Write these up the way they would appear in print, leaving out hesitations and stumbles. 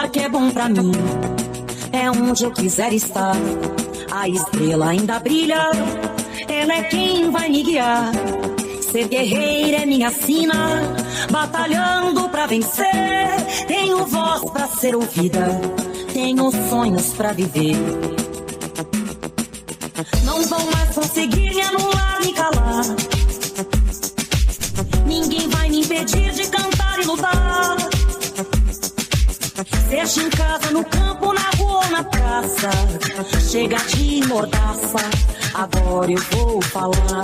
lugar que é bom pra mim, é onde eu quiser estar. A estrela ainda brilha, ela é quem vai me guiar. Ser guerreira é minha sina, batalhando pra vencer. Tenho voz pra ser ouvida, tenho sonhos pra viver. Não vão mais conseguir me anular, me calar. Ninguém vai me impedir de cantar e lutar. Seja em casa, no campo, na rua ou na praça, chega de mordaça, agora eu vou falar.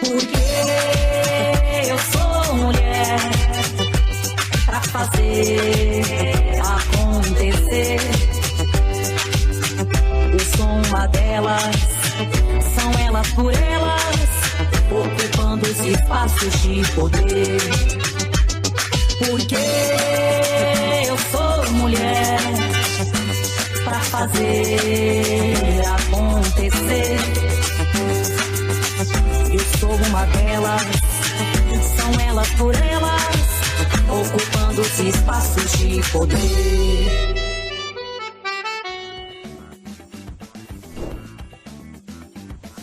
Porque eu sou mulher pra fazer acontecer. Eu sou uma delas, são elas por elas, ocupando os espaços de poder. Porque eu sou mulher pra fazer acontecer. Eu sou uma delas, são elas por elas, ocupando os espaços de poder.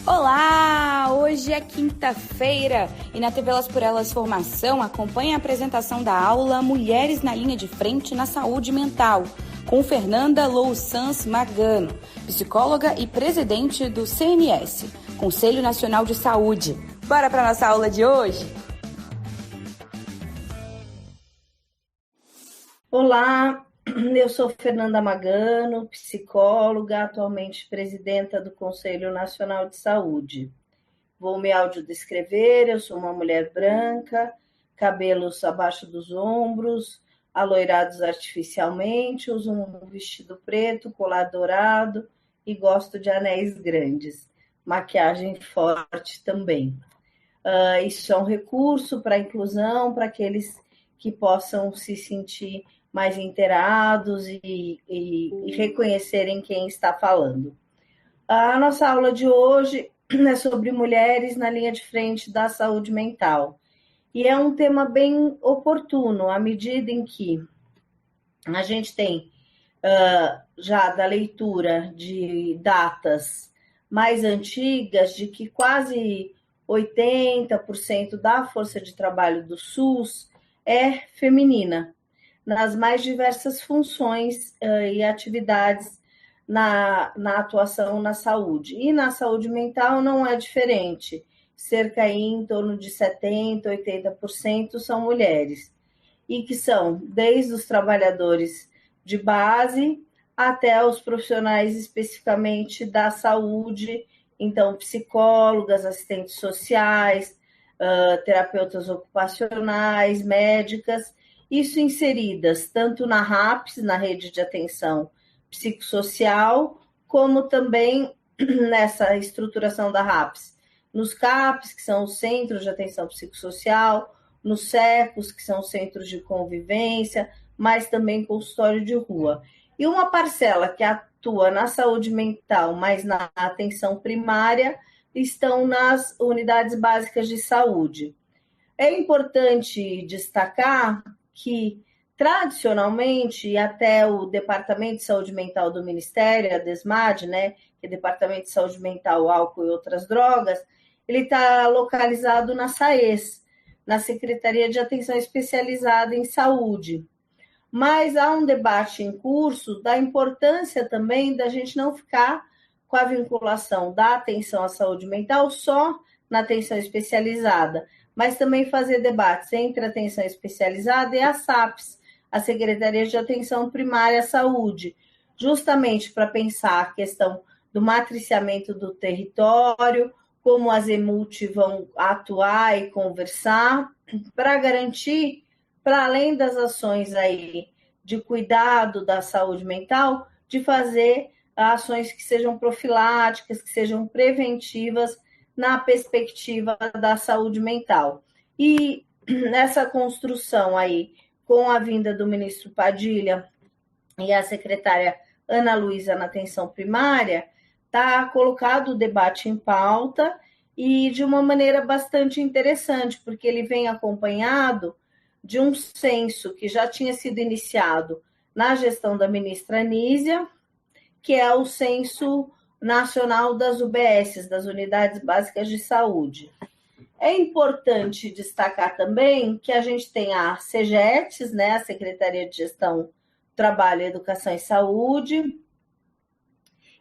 Olá! Hoje é quinta-feira e na TV Elas por Elas Formação acompanha a apresentação da aula Mulheres na Linha de Frente na Saúde Mental, com Fernanda Louçans Magano, psicóloga e presidente do CNS, Conselho Nacional de Saúde. Bora para nossa aula de hoje? Olá, eu sou Fernanda Magano, psicóloga, atualmente presidenta do Conselho Nacional de Saúde. Vou me audiodescrever, eu sou uma mulher branca, cabelos abaixo dos ombros, aloirados artificialmente, uso um vestido preto, colar dourado e gosto de anéis grandes. Maquiagem forte também. Isso é um recurso para a inclusão, para aqueles que possam se sentir mais inteirados e reconhecerem quem está falando. A nossa aula de hoje é sobre mulheres na linha de frente da saúde mental. E é um tema bem oportuno, à medida em que a gente tem já da leitura de datas mais antigas, de que quase 80% da força de trabalho do SUS é feminina, nas mais diversas funções e atividades na atuação na saúde. E na saúde mental não é diferente. Cerca aí em torno de 70%, 80% são mulheres. E que são desde os trabalhadores de base até os profissionais especificamente da saúde, então psicólogas, assistentes sociais, terapeutas ocupacionais, médicas, isso inseridas tanto na RAPS, na Rede de Atenção Psicossocial, como também nessa estruturação da RAPS, nos CAPs, que são os Centros de Atenção Psicossocial, nos SECOS, que são os Centros de Convivência, mas também consultório de rua. E uma parcela que atua na saúde mental, mas na atenção primária, estão nas unidades básicas de saúde. É importante destacar que, tradicionalmente, até o Departamento de Saúde Mental do Ministério, a DESMAD, né, que é Departamento de Saúde Mental, Álcool e Outras Drogas, ele está localizado na SAES, na Secretaria de Atenção Especializada em Saúde. Mas há um debate em curso da importância também da gente não ficar com a vinculação da atenção à saúde mental só na atenção especializada, mas também fazer debates entre a atenção especializada e a SAPS, a Secretaria de Atenção Primária à Saúde, justamente para pensar a questão do matriciamento do território, como as EMUT vão atuar e conversar, para garantir, para além das ações aí de cuidado da saúde mental, de fazer ações que sejam profiláticas, que sejam preventivas na perspectiva da saúde mental. E nessa construção aí, com a vinda do ministro Padilha e a secretária Ana Luísa na atenção primária, está colocado o debate em pauta e de uma maneira bastante interessante, porque ele vem acompanhado de um censo que já tinha sido iniciado na gestão da ministra Anísia, que é o Censo Nacional das UBSs, das Unidades Básicas de Saúde. É importante destacar também que a gente tem a SEGETS, né, a Secretaria de Gestão, Trabalho, Educação e Saúde,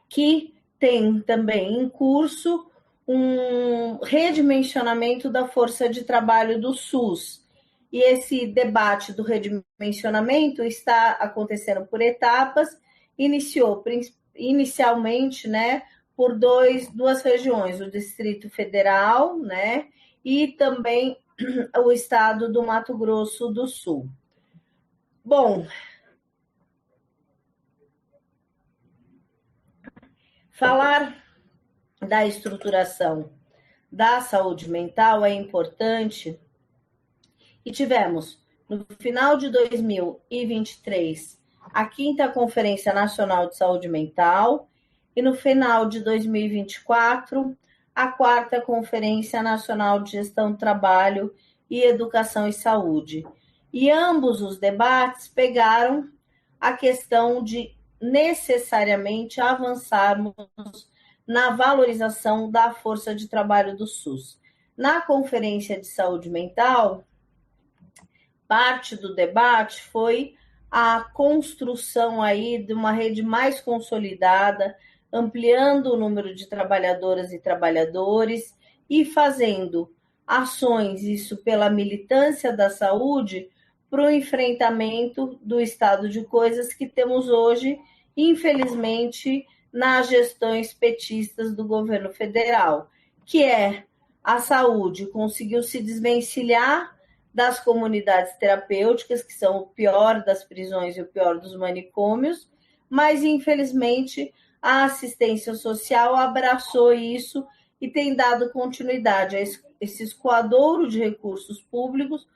que tem também em curso um redimensionamento da força de trabalho do SUS. E esse debate do redimensionamento está acontecendo por etapas, iniciou inicialmente, né, por duas regiões, o Distrito Federal, né, e também o estado do Mato Grosso do Sul. Bom, falar da estruturação da saúde mental é importante e tivemos, no final de 2023, a 5ª Conferência Nacional de Saúde Mental e no final de 2024, a 4ª Conferência Nacional de Gestão do Trabalho e Educação e Saúde. E ambos os debates pegaram a questão de necessariamente avançarmos na valorização da força de trabalho do SUS. Na Conferência de Saúde Mental, parte do debate foi a construção aí de uma rede mais consolidada, ampliando o número de trabalhadoras e trabalhadores e fazendo ações, isso pela militância da saúde, para o enfrentamento do estado de coisas que temos hoje, infelizmente, nas gestões petistas do governo federal, que é a saúde conseguiu se desvencilhar das comunidades terapêuticas, que são o pior das prisões e o pior dos manicômios, mas, infelizmente, a assistência social abraçou isso e tem dado continuidade a esse escoadouro de recursos públicos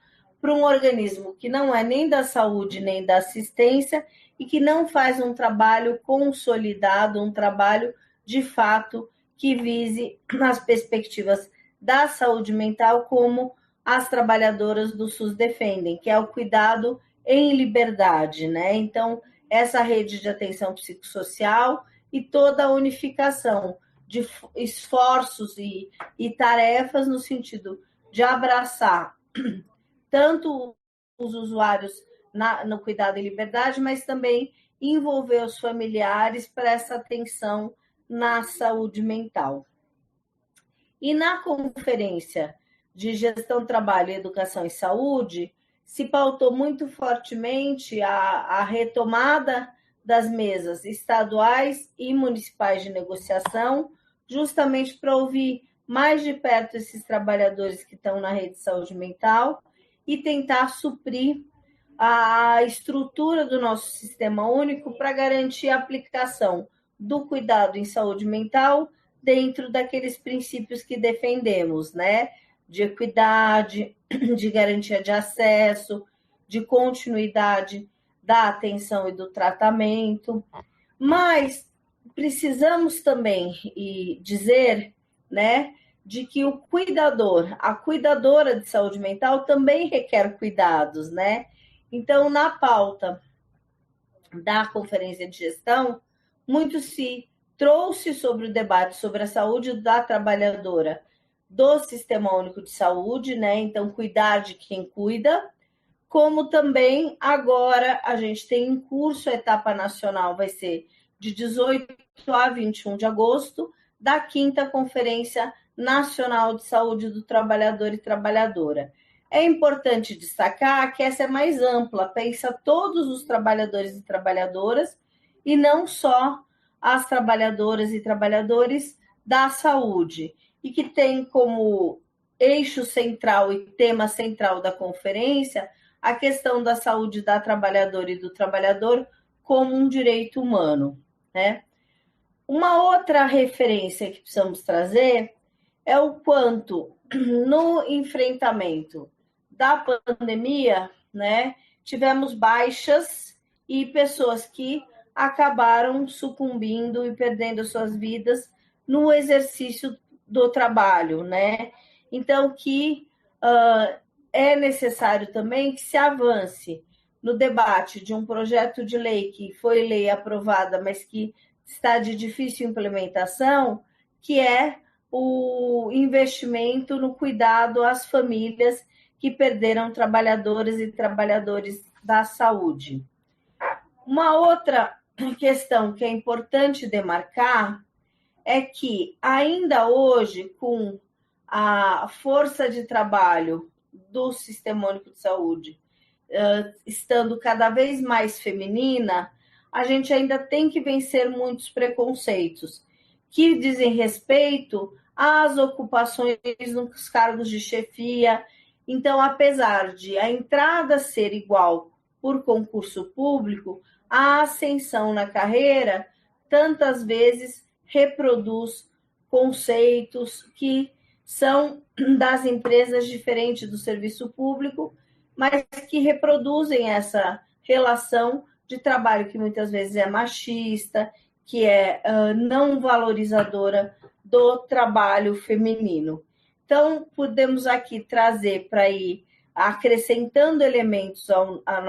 para um organismo que não é nem da saúde nem da assistência e que não faz um trabalho consolidado, um trabalho de fato que vise as perspectivas da saúde mental como as trabalhadoras do SUS defendem, que é o cuidado em liberdade, né? Então, essa rede de atenção psicossocial e toda a unificação de esforços e tarefas no sentido de abraçar tanto os usuários no cuidado em liberdade, mas também envolver os familiares para essa atenção na saúde mental. E na Conferência de Gestão, Trabalho, Educação e Saúde, se pautou muito fortemente a retomada das mesas estaduais e municipais de negociação, justamente para ouvir mais de perto esses trabalhadores que estão na rede de saúde mental e tentar suprir a estrutura do nosso sistema único para garantir a aplicação do cuidado em saúde mental dentro daqueles princípios que defendemos, né? De equidade, de garantia de acesso, de continuidade da atenção e do tratamento. Mas precisamos também dizer, né, de que o cuidador, a cuidadora de saúde mental também requer cuidados, né? Então, na pauta da Conferência de Gestão, muito se trouxe sobre o debate sobre a saúde da trabalhadora do Sistema Único de Saúde, né? Então, cuidar de quem cuida, como também agora a gente tem em curso a etapa nacional, vai ser de 18 a 21 de agosto, da 5ª Conferência Nacional de Saúde do Trabalhador e Trabalhadora. É importante destacar que essa é mais ampla, pensa todos os trabalhadores e trabalhadoras e não só as trabalhadoras e trabalhadores da saúde, e que tem como eixo central e tema central da conferência a questão da saúde da trabalhadora e do trabalhador como um direito humano, né? Uma outra referência que precisamos trazer é o quanto no enfrentamento da pandemia, né, tivemos baixas e pessoas que acabaram sucumbindo e perdendo suas vidas no exercício do trabalho, né? Então, que é necessário também que se avance no debate de um projeto de lei que foi lei aprovada, mas que está de difícil implementação, que é o investimento no cuidado às famílias que perderam trabalhadoras e trabalhadores da saúde. Uma outra questão que é importante demarcar é que, ainda hoje, com a força de trabalho do Sistema Único de Saúde estando cada vez mais feminina, a gente ainda tem que vencer muitos preconceitos que dizem respeito às ocupações nos cargos de chefia. Então, apesar de a entrada ser igual por concurso público, a ascensão na carreira tantas vezes reproduz conceitos que são das empresas diferentes do serviço público, mas que reproduzem essa relação de trabalho que muitas vezes é machista, que é não valorizadora do trabalho feminino. Então, podemos aqui trazer para ir acrescentando elementos à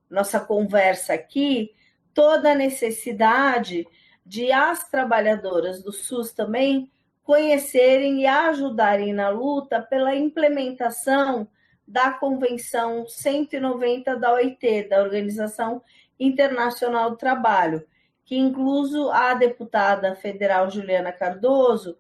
nossa conversa aqui, toda a necessidade de as trabalhadoras do SUS também conhecerem e ajudarem na luta pela implementação da Convenção 190 da OIT, da Organização Internacional do Trabalho, que incluso a deputada federal Juliana Cardoso,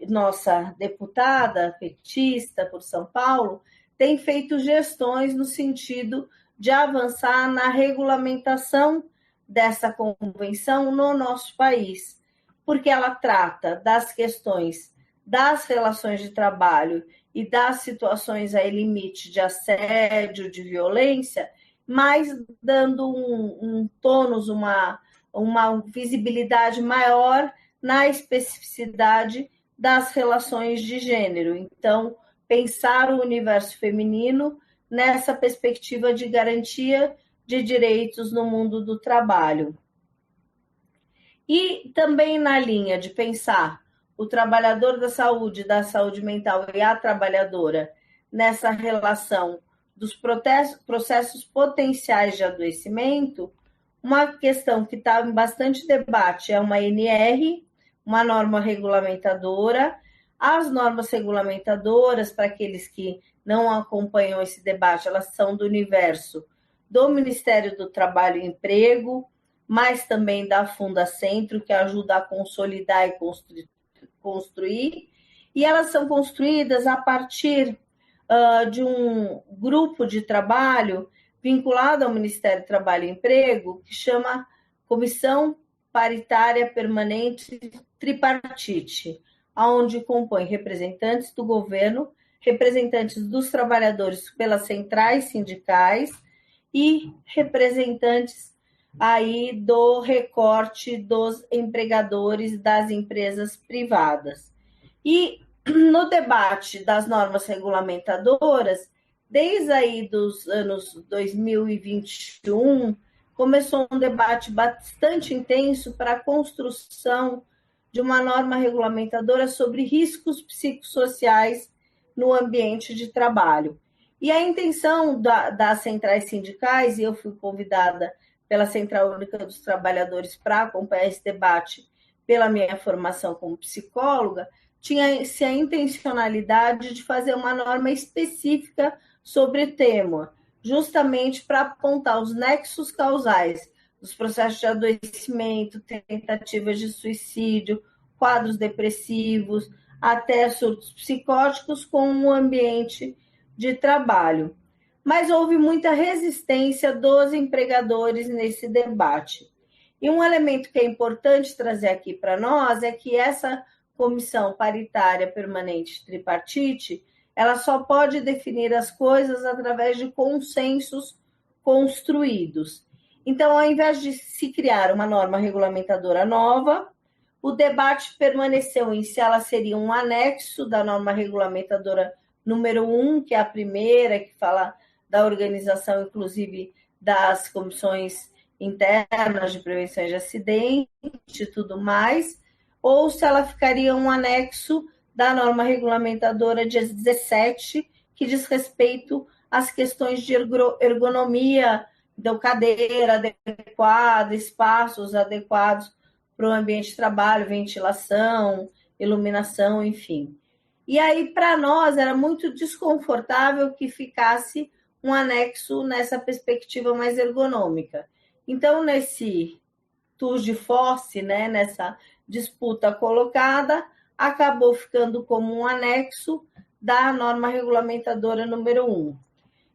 nossa deputada petista por São Paulo, tem feito gestões no sentido de avançar na regulamentação dessa convenção no nosso país, porque ela trata das questões das relações de trabalho e das situações aí limite de assédio, de violência, mas dando um tônus, uma visibilidade maior na especificidade das relações de gênero. Então, pensar o universo feminino nessa perspectiva de garantia de direitos no mundo do trabalho. E também na linha de pensar o trabalhador da saúde mental e a trabalhadora nessa relação dos processos potenciais de adoecimento, uma questão que está em bastante debate é uma NR, uma norma regulamentadora. As normas regulamentadoras, para aqueles que não acompanham esse debate, elas são do universo do Ministério do Trabalho e Emprego, mas também da Fundacentro, que ajuda a consolidar e construir, e elas são construídas a partir de um grupo de trabalho vinculado ao Ministério do Trabalho e Emprego, que chama Comissão Paritária Permanente Tripartite, onde compõe representantes do governo, representantes dos trabalhadores pelas centrais sindicais e representantes aí do recorte dos empregadores das empresas privadas. E no debate das normas regulamentadoras, desde aí dos anos 2021, começou um debate bastante intenso para a construção de uma norma regulamentadora sobre riscos psicossociais no ambiente de trabalho. E a intenção das centrais sindicais, e eu fui convidada pela Central Única dos Trabalhadores para acompanhar esse debate pela minha formação como psicóloga, tinha-se a intencionalidade de fazer uma norma específica sobre o tema, justamente para apontar os nexos causais dos processos de adoecimento, tentativas de suicídio, quadros depressivos, até surtos psicóticos com o ambiente de trabalho. Mas houve muita resistência dos empregadores nesse debate. E um elemento que é importante trazer aqui para nós é que essa Comissão Paritária Permanente Tripartite, ela só pode definir as coisas através de consensos construídos. Então, ao invés de se criar uma norma regulamentadora nova, o debate permaneceu em se ela seria um anexo da norma regulamentadora número 1, que é a primeira, que fala da organização, inclusive, das comissões internas de prevenção de acidente e tudo mais, ou se ela ficaria um anexo da norma regulamentadora dia 17, que diz respeito às questões de ergonomia, então cadeira adequada, espaços adequados para o ambiente de trabalho, ventilação, iluminação, enfim. E aí, para nós, era muito desconfortável que ficasse um anexo nessa perspectiva mais ergonômica. Então, nesse tour de force, né, nessa disputa colocada, acabou ficando como um anexo da norma regulamentadora número 1.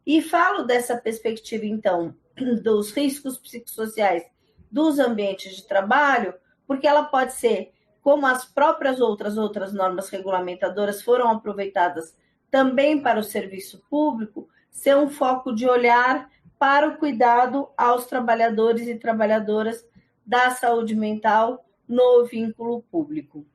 E falo dessa perspectiva, então, dos riscos psicossociais dos ambientes de trabalho, porque ela pode ser, como as próprias outras normas regulamentadoras foram aproveitadas também para o serviço público, ser um foco de olhar para o cuidado aos trabalhadores e trabalhadoras da saúde mental no vínculo público.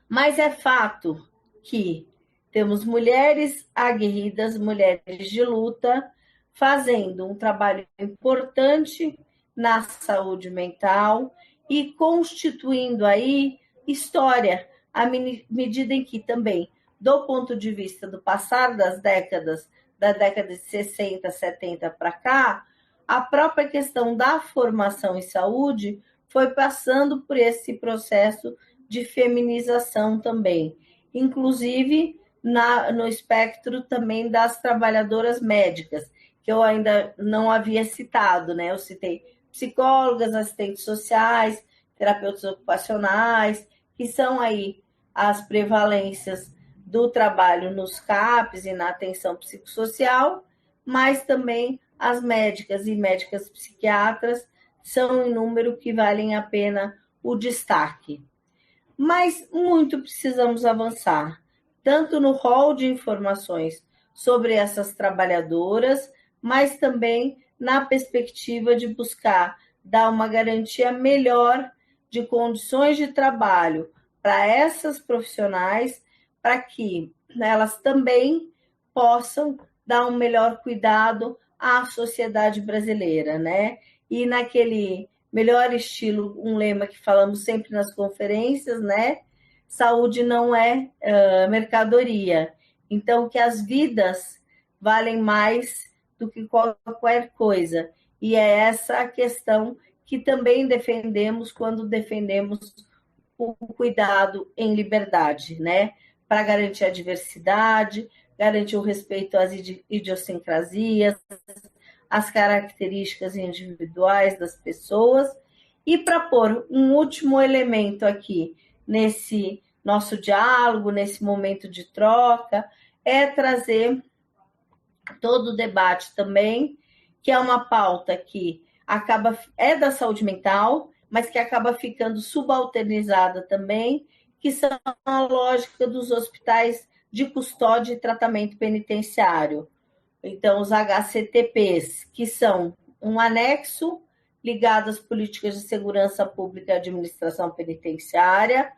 Mas é fato que temos mulheres aguerridas, mulheres de luta, fazendo um trabalho importante na saúde mental e constituindo aí história, à medida em que também, do ponto de vista do passar das décadas, da década de 60, 70 para cá, a própria questão da formação em saúde foi passando por esse processo de feminização também, inclusive no espectro também das trabalhadoras médicas, que eu ainda não havia citado, né? Eu citei psicólogas, assistentes sociais, terapeutas ocupacionais, que são aí as prevalências do trabalho nos CAPs e na atenção psicossocial, mas também as médicas e médicas psiquiatras são em número que valem a pena o destaque. Mas muito precisamos avançar, tanto no rol de informações sobre essas trabalhadoras, mas também na perspectiva de buscar dar uma garantia melhor de condições de trabalho para essas profissionais, para que elas também possam dar um melhor cuidado à sociedade brasileira, né? E naquele melhor estilo, um lema que falamos sempre nas conferências, né? Saúde não é mercadoria. Então, que as vidas valem mais do que qualquer coisa. E é essa a questão que também defendemos quando defendemos o cuidado em liberdade, né? Para garantir a diversidade, garantir o respeito às idiosincrasias, às características individuais das pessoas. E para pôr um último elemento aqui nesse nosso diálogo, nesse momento de troca, é trazer todo o debate também, que é uma pauta que é da saúde mental, mas que acaba ficando subalternizada também, que são a lógica dos hospitais de custódia e tratamento penitenciário. Então, os HCTPs, que são um anexo ligado às políticas de segurança pública e administração penitenciária,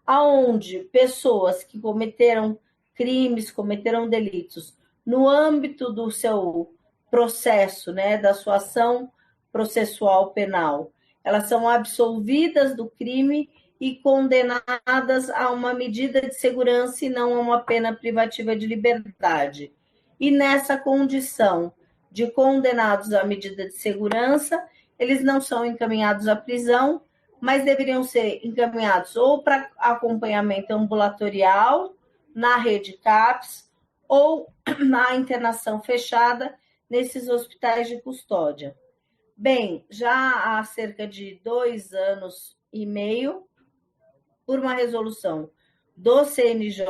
aonde pessoas que cometeram crimes, cometeram delitos no âmbito do seu processo, né, da sua ação processual penal, elas são absolvidas do crime e condenadas a uma medida de segurança e não a uma pena privativa de liberdade. E nessa condição de condenados à medida de segurança, eles não são encaminhados à prisão, mas deveriam ser encaminhados ou para acompanhamento ambulatorial na rede CAPS ou na internação fechada nesses hospitais de custódia. Bem, já há cerca de 2 anos e meio, por uma resolução do CNJ,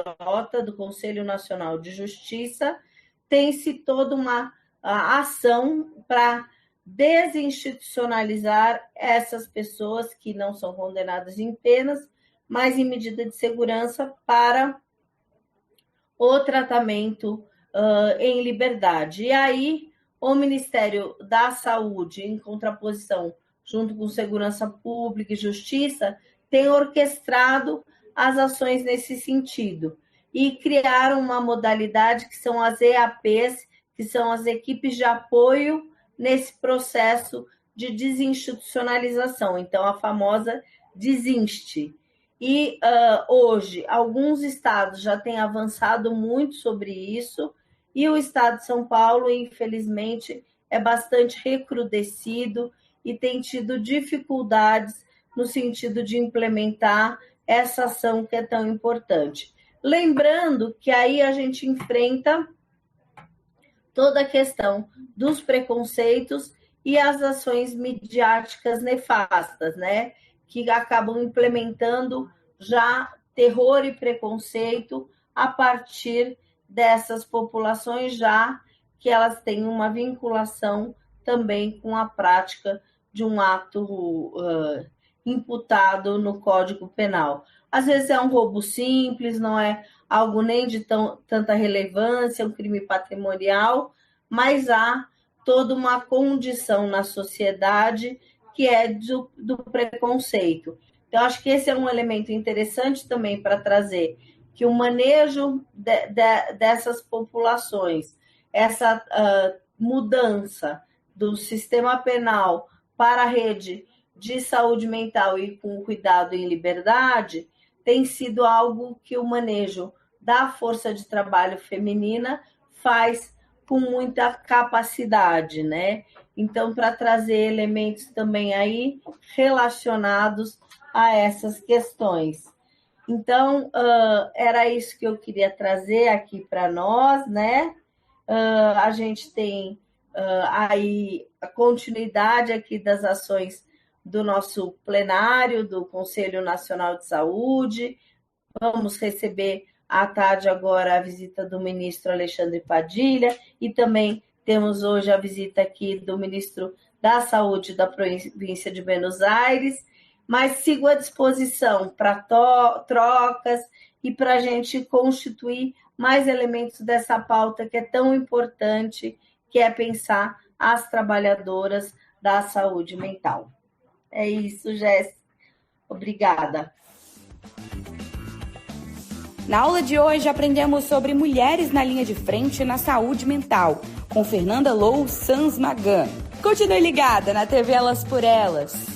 do Conselho Nacional de Justiça, tem-se toda uma ação para desinstitucionalizar essas pessoas que não são condenadas em penas, mas em medida de segurança para o tratamento em liberdade. E aí, o Ministério da Saúde, em contraposição, junto com Segurança Pública e Justiça, tem orquestrado as ações nesse sentido e criaram uma modalidade que são as EAPs, que são as equipes de apoio nesse processo de desinstitucionalização, então a famosa Desinste. E hoje, alguns estados já têm avançado muito sobre isso, e o estado de São Paulo, infelizmente, é bastante recrudescido e tem tido dificuldades no sentido de implementar essa ação que é tão importante. Lembrando que aí a gente enfrenta toda a questão dos preconceitos e as ações midiáticas nefastas, né? Que acabam implementando já terror e preconceito a partir dessas populações, já que elas têm uma vinculação também com a prática de um ato imputado no Código Penal. Às vezes é um roubo simples, não é algo nem de tanta relevância, um crime patrimonial, mas há toda uma condição na sociedade que é do preconceito. Então, acho que esse é um elemento interessante também para trazer, que o manejo dessas populações, essa mudança do sistema penal para a rede de saúde mental e com cuidado em liberdade, tem sido algo que o manejo da força de trabalho feminina faz com muita capacidade, né? Então, para trazer elementos também aí relacionados a essas questões. Então, era isso que eu queria trazer aqui para nós, né? A gente tem aí a continuidade aqui das ações do nosso plenário, do Conselho Nacional de Saúde. Vamos receber à tarde agora a visita do ministro Alexandre Padilha e também temos hoje a visita aqui do ministro da Saúde da província de Buenos Aires, mas sigo à disposição para trocas e para a gente constituir mais elementos dessa pauta que é tão importante, que é pensar as trabalhadoras da saúde mental. É isso, Jéssica. Obrigada. Na aula de hoje aprendemos sobre mulheres na linha de frente na saúde mental, com Fernanda Lou Sans Magan. Continue ligada na TV Elas por Elas.